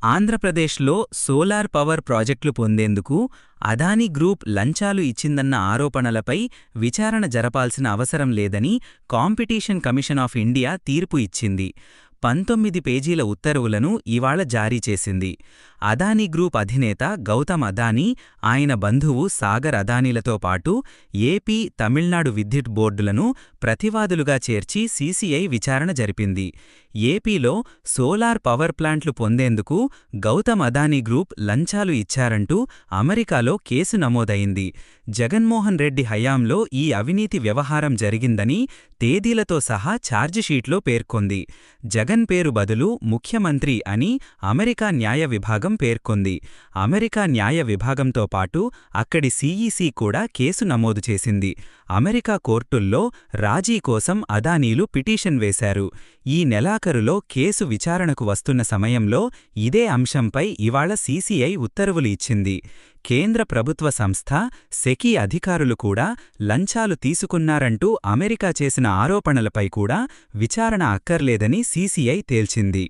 ఆంధ్రప్రదేశ్లో solar power ప్రాజెక్టులు పొందేందుకు అదానీ గ్రూప్ లంచాలు ఇచ్చిందన్న ఆరోపణలపై విచారణ జరపాల్సిన అవసరం లేదని కాంపిటీషన్ కమిషన్ ఆఫ్ ఇండియా తీర్పు ఇచ్చింది. 19 పేజీల ఉత్తర్వులను ఇవాళ జారీ చేసింది. అదానీ గ్రూప్ అధినేత గౌతమ్ అదానీ, ఆయన బంధువు సాగర్ అదానీలతో పాటు ఏపీ, తమిళనాడు విద్యుత్ బోర్డులను ప్రతివాదులుగా చేర్చి సీసీఐ విచారణ జరిపింది. ఏపీలో సోలార్ పవర్ ప్లాంట్లు పొందేందుకు గౌతమ్ అదానీ గ్రూప్ లంచాలు ఇచ్చారంటూ అమెరికాలో కేసు నమోదయింది. జగన్మోహన్ రెడ్డి హయాంలో ఈ అవినీతి వ్యవహారం జరిగిందని తేదీలతో సహా ఛార్జిషీట్లో పేర్కొంది. జగన్ పేరు బదులు ముఖ్యమంత్రి అని అమెరికా న్యాయ విభాగం పేర్కొంది. అమెరికా న్యాయ విభాగంతో పాటు అక్కడి సీఈసీ కూడా కేసు నమోదు చేసింది. అమెరికా కోర్టుల్లో రాజీ కోసం అదానీలు పిటిషన్ వేశారు. ఈ నెలాఖరులో కేసు విచారణకు వస్తున్న సమయంలో ఇదే అంశంపై ఇవాళ సీసీఐ ఉత్తర్వులు ఇచ్చింది. కేంద్ర ప్రభుత్వ సంస్థ సెకీ అధికారులు కూడా లంచాలు తీసుకున్నారంటూ అమెరికా చేసిన ఆరోపణలపై కూడా విచారణ అక్కర్లేదని సీసీఐ తేల్చింది.